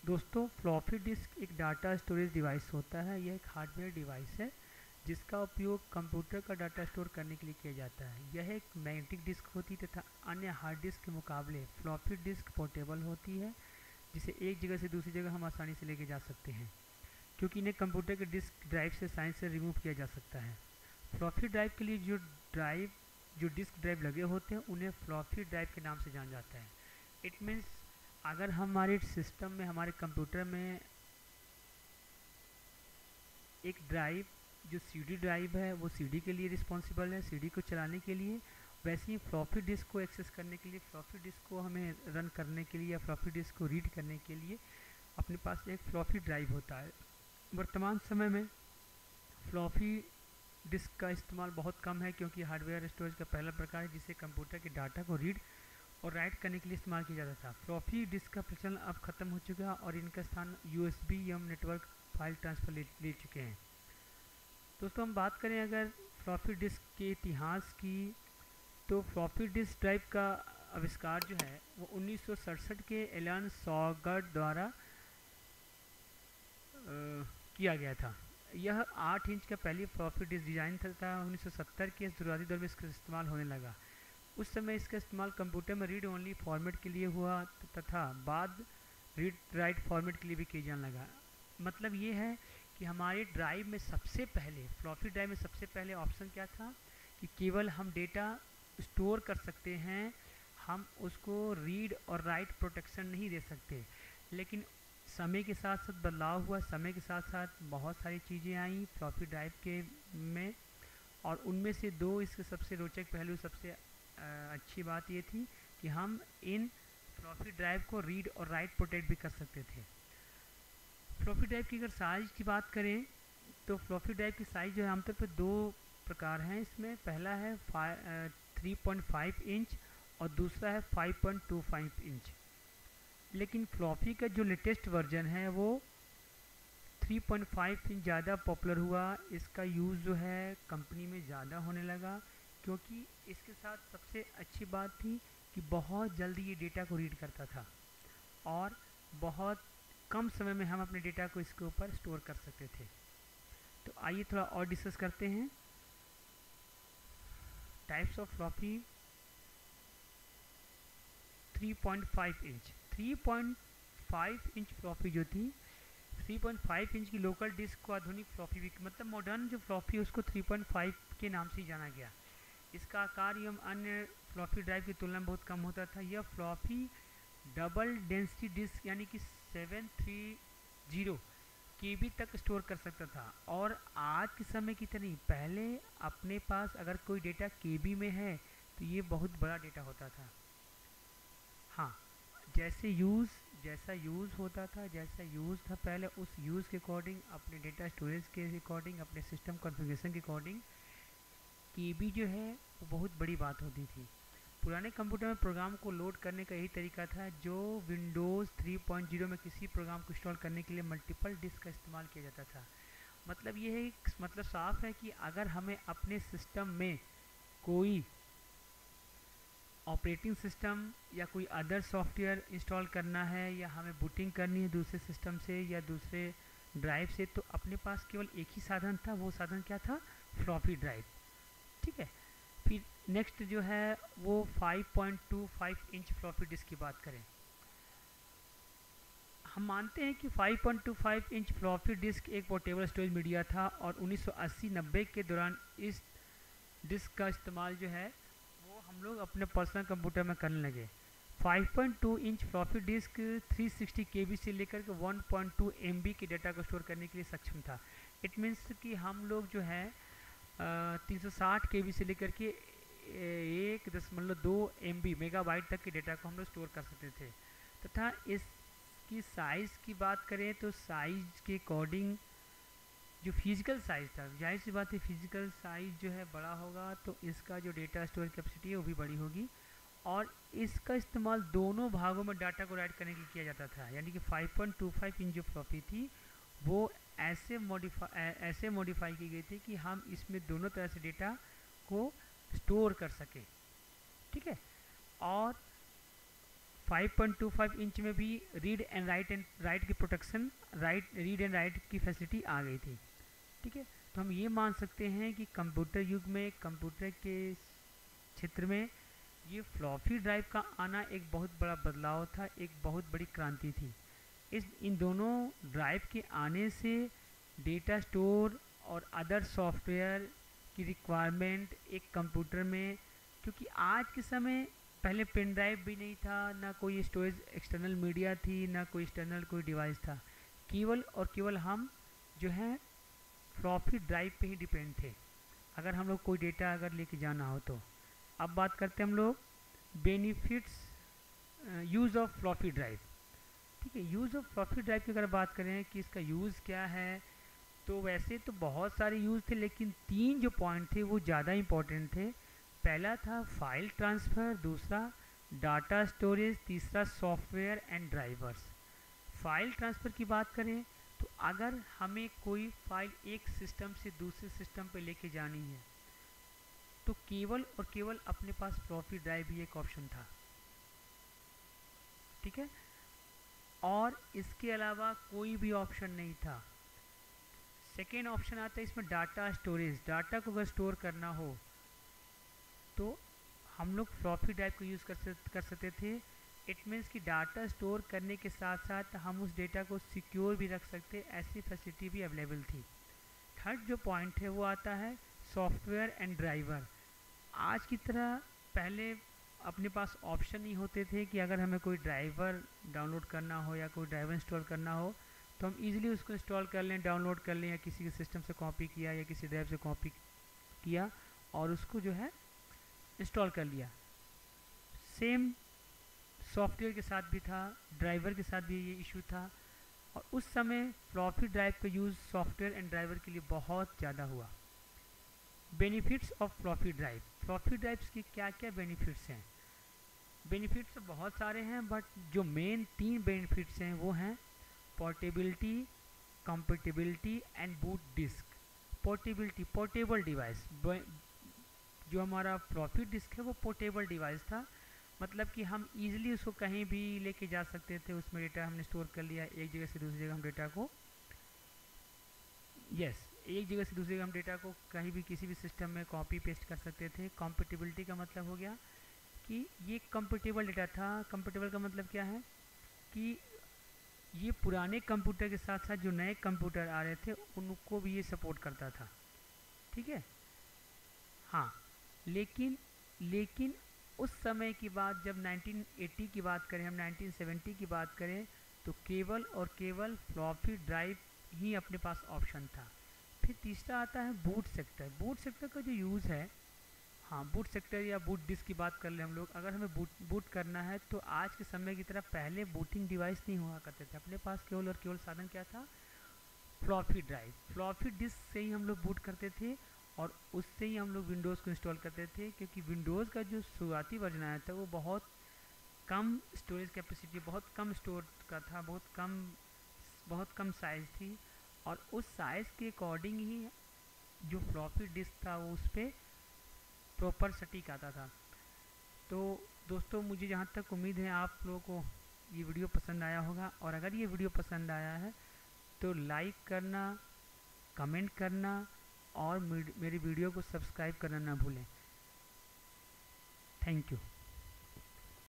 दोस्तों, floppy disk एक data storage device होता है। यह एक हार्डवेयर डिवाइस है जिसका उपयोग कंप्यूटर का डाटा स्टोर करने के लिए किया जाता है। यह एक मैग्नेटिक डिस्क होती है तथा अन्य हार्ड डिस्क के मुकाबले फ्लॉपी डिस्क पोर्टेबल होती है, जिसे एक जगह से दूसरी जगह हम आसानी से लेके जा सकते हैं, क्योंकि इन्हें कंप्यूटर के डिस्क ड्राइव से आसानी से रिमूव किया जा सकता है। फ्लॉपी ड्राइव के लिए जो डिस्क ड्राइव लगे होते हैं उन्हें फ्लॉपी ड्राइव के नाम से जाना जाता है। इट मीन्स अगर हमारे सिस्टम में, हमारे कंप्यूटर में एक ड्राइव जो सीडी ड्राइव है वो सीडी के लिए रिस्पॉन्सिबल है, सीडी को चलाने के लिए, वैसे ही फ्लॉपी डिस्क को एक्सेस करने के लिए, फ्लॉपी डिस्क को हमें रन करने के लिए या फ्लॉपी डिस्क को रीड करने के लिए अपने पास एक फ्लॉपी ड्राइव होता है। वर्तमान समय में फ्लॉपी डिस्क का इस्तेमाल बहुत कम है, क्योंकि हार्डवेयर स्टोरेज का पहला प्रकार है जिसे कंप्यूटर के डाटा को रीड और राइट करने के लिए इस्तेमाल किया जाता था। फ्लॉपी डिस्क का प्रचलन अब खत्म हो चुका है और इनका स्थान यूएसबी एवं नेटवर्क फाइल ट्रांसफ़र ले चुके हैं। दोस्तों, हम बात करें अगर फ्लॉपी डिस्क के इतिहास की, तो फ्लॉपी डिस्क ड्राइव का आविष्कार जो है वो 1967 के एलन सॉगर्ड द्वारा किया गया था। यह 8 इंच का पहली फ्लॉपी डिस्क डिज़ाइन था। 1970 के शुरुआती दौर में इसका इस्तेमाल होने लगा। उस समय इसका इस्तेमाल कंप्यूटर में रीड ओनली फॉर्मेट के लिए हुआ तथा बाद रीड राइट फॉर्मेट के लिए भी किया जाने लगा। मतलब ये है कि हमारे ड्राइव में सबसे पहले, फ्लॉपी ड्राइव में सबसे पहले ऑप्शन क्या था कि केवल हम डेटा स्टोर कर सकते हैं, हम उसको रीड और राइट प्रोटेक्शन नहीं दे सकते। लेकिन समय के साथ साथ बदलाव हुआ, समय के साथ साथ बहुत सारी चीज़ें आई फ्लॉपी ड्राइव के में, और उनमें से दो इसके सबसे रोचक पहलू, सबसे अच्छी बात ये थी कि हम इन फ्लॉपी ड्राइव को रीड और राइट प्रोटेक्ट भी कर सकते थे। फ्लॉपी ड्राइव की अगर साइज़ की बात करें तो फ्लॉपी ड्राइव की साइज़ जो है आमतौर पर दो प्रकार हैं इसमें। पहला है 3.5 इंच और दूसरा है 5.25 इंच। लेकिन फ्लॉपी का जो लेटेस्ट वर्जन है वो 3.5 इंच ज़्यादा पॉपुलर हुआ। इसका यूज़ जो है कंपनी में ज़्यादा होने लगा, क्योंकि इसके साथ सबसे अच्छी बात थी कि बहुत जल्दी ये डेटा को रीड करता था और बहुत कम समय में हम अपने डेटा को इसके ऊपर स्टोर कर सकते थे। तो आइए थोड़ा और डिस्कस करते हैं types of floppy. 3.5 inch 3.5 inch floppy जो थी, 3.5 इंच की लोकल डिस्क को आधुनिक फ्लॉपी भी, मतलब मॉडर्न जो फ्लॉपी है उसको 3.5 के नाम से ही जाना गया। इसका आकार एवं अन्य फ्लॉपी ड्राइव की तुलना में बहुत कम होता था। यह फ्लॉपी डबल डेंसिटी डिस्क यानी कि 730 केबी तक स्टोर कर सकता था। और आज के समय की तरह पहले अपने पास अगर कोई डेटा केबी में है तो ये बहुत बड़ा डेटा होता था। हाँ, जैसा यूज़ होता था, जैसा यूज़ था पहले, उस यूज़ के अकॉर्डिंग, अपने डेटा स्टोरेज के अकॉर्डिंग, अपने सिस्टम कॉन्फ़िगरेशन के अकॉर्डिंग केबी जो है वो बहुत बड़ी बात होती थी। पुराने कंप्यूटर में प्रोग्राम को लोड करने का यही तरीका था, जो विंडोज़ 3.0 में किसी प्रोग्राम को इंस्टॉल करने के लिए मल्टीपल डिस्क का इस्तेमाल किया जाता था। मतलब ये है, मतलब साफ है कि अगर हमें अपने सिस्टम में कोई ऑपरेटिंग सिस्टम या कोई अदर सॉफ्टवेयर इंस्टॉल करना है, या हमें बूटिंग करनी है दूसरे सिस्टम से या दूसरे ड्राइव से, तो अपने पास केवल एक ही साधन था। वो साधन क्या था? Floppy drive. ठीक है। फिर नेक्स्ट जो है वो 5.25 इंच फ्लॉपी डिस्क की बात करें। हम मानते हैं कि 5.25 इंच फ्लॉपी डिस्क एक पोर्टेबल स्टोरेज मीडिया था और 1980-90 के दौरान इस डिस्क का इस्तेमाल जो है वो हम लोग अपने पर्सनल कंप्यूटर में करने लगे। 5.2 इंच फ्लॉपी डिस्क 360 केबी से लेकर के 1.2 एमबी के डाटा को स्टोर करने के लिए सक्षम था। इट मीन्स कि हम लोग जो है 360 केबी से लेकर के 1.2 एमबी मेगाबाइट तक के डेटा को हम लोग स्टोर कर सकते थे। तथा इसकी साइज़ की बात करें तो साइज़ के अकॉर्डिंग जो फिजिकल साइज़ था, जाहिर सी बात है फिजिकल साइज़ जो है बड़ा होगा तो इसका जो डेटा स्टोरेज कैपेसिटी है वो भी बड़ी होगी। और इसका इस्तेमाल दोनों भागों में डाटा को राइट करने के लिए किया जाता था। यानी कि 5.25 इंच जो फ्लॉपी थी वो ऐसे मॉडिफाई की गई थी कि हम इसमें दोनों तरह से डेटा को स्टोर कर सकें। ठीक है। और 5.25 इंच में भी रीड एंड राइट की प्रोटेक्शन, रीड एंड राइट की फैसिलिटी आ गई थी। ठीक है, तो हम ये मान सकते हैं कि कंप्यूटर युग में, कंप्यूटर के क्षेत्र में ये फ्लॉपी ड्राइव का आना एक बहुत बड़ा बदलाव था, एक बहुत बड़ी क्रांति थी। इन दोनों ड्राइव के आने से डेटा स्टोर और अदर सॉफ्टवेयर की रिक्वायरमेंट एक कंप्यूटर में, क्योंकि आज के समय पहले पेन ड्राइव भी नहीं था, ना कोई स्टोरेज एक्सटर्नल मीडिया थी, ना कोई एक्सटर्नल कोई डिवाइस था, केवल और केवल हम जो है फ्लॉपी ड्राइव पे ही डिपेंड थे अगर हम लोग कोई डेटा अगर लेके जाना हो तो। अब बात करते हैं हम लोग benefits use of floppy drive. ठीक है, यूज़ ऑफ फ्लॉपी ड्राइव की अगर बात करें कि इसका यूज़ क्या है, तो वैसे तो बहुत सारे यूज़ थे, लेकिन 3 जो पॉइंट थे वो ज़्यादा इम्पोर्टेंट थे। पहला था फाइल ट्रांसफ़र, दूसरा डाटा स्टोरेज, तीसरा software and drivers. File transfer की बात करें तो अगर हमें कोई फाइल एक सिस्टम से दूसरे सिस्टम पे लेके जानी है तो केवल और केवल अपने पास फ्लॉपी ड्राइव ही एक ऑप्शन था। ठीक है, और इसके अलावा कोई भी ऑप्शन नहीं था। सेकेंड ऑप्शन आता है इसमें डाटा स्टोरेज। डाटा को अगर स्टोर करना हो तो हम लोग फ्लॉपी ड्राइव को यूज़ कर सकते थे। इट मीन्स कि डाटा स्टोर करने के साथ साथ हम उस डेटा को सिक्योर भी रख सकते, ऐसी फैसिलिटी भी अवेलेबल थी। थर्ड जो पॉइंट है वो आता है सॉफ्टवेयर एंड ड्राइवर। आज की तरह पहले अपने पास ऑप्शन नहीं होते थे कि अगर हमें कोई ड्राइवर डाउनलोड करना हो या कोई ड्राइवर इंस्टॉल करना हो तो हम इजीली उसको इंस्टॉल कर लें, डाउनलोड कर लें, या किसी के सिस्टम से कॉपी किया या किसी ड्राइव से कॉपी किया और उसको जो है इंस्टॉल कर लिया। सेम सॉफ्टवेयर के साथ भी था, ड्राइवर के साथ भी ये इशू था, और उस समय फ्लॉपी ड्राइव का यूज़ सॉफ्टवेयर एंड ड्राइवर के लिए बहुत ज़्यादा हुआ। Benefits of floppy drive. Floppy drives के क्या क्या बेनिफिट्स हैं? बेनिफिट्स तो बहुत सारे हैं, बट जो मेन 3 बेनिफिट्स हैं वो हैं portability, compatibility and boot disk. Portability, portable device. जो हमारा फ्लॉपी डिस्क है वो पोर्टेबल डिवाइस था, मतलब कि हम इजीली उसको कहीं भी लेके जा सकते थे। उसमें डेटा हमने स्टोर कर लिया, एक जगह से दूसरी जगह हम डेटा को एक जगह से दूसरी जगह हम डेटा को कहीं भी किसी भी सिस्टम में कॉपी पेस्ट कर सकते थे। कॉम्पेटिबिलिटी का मतलब हो गया कि ये कंपेटेबल डेटा था। कंपेटेबल का मतलब क्या है कि ये पुराने कंप्यूटर के साथ साथ जो नए कंप्यूटर आ रहे थे उनको भी ये सपोर्ट करता था। ठीक है, हाँ, लेकिन उस समय की बात, जब 1980 की बात करें, हम 1970 की बात करें, तो केवल और केवल फ्लॉपी ड्राइव ही अपने पास ऑप्शन था। फिर तीसरा आता है बूट सेक्टर। बूट सेक्टर का जो यूज़ है, हाँ, बूट सेक्टर या बूट डिस्क की बात कर लें हम लोग, अगर हमें बूट करना है तो आज के समय की तरह पहले बूटिंग डिवाइस नहीं हुआ करते थे। अपने पास केवल और केवल साधन क्या था? Floppy drive. फ्लॉपी डिस्क से ही हम लोग बूट करते थे और उससे ही हम लोग विंडोज़ को इंस्टॉल करते थे, क्योंकि विंडोज़ का जो शुरुआती वर्जन आया था वो बहुत कम स्टोरेज कैपेसिटी, बहुत कम स्टोर का था, बहुत कम साइज़ थी, और उस साइज़ के अकॉर्डिंग ही जो फ्लॉपी डिस्क था वो उस पर प्रॉपर सटीक आता था। तो दोस्तों, मुझे जहाँ तक उम्मीद है आप लोगों को ये वीडियो पसंद आया होगा, और अगर ये वीडियो पसंद आया है तो लाइक करना, कमेंट करना और मेरी वीडियो को सब्सक्राइब करना ना भूलें। Thank you.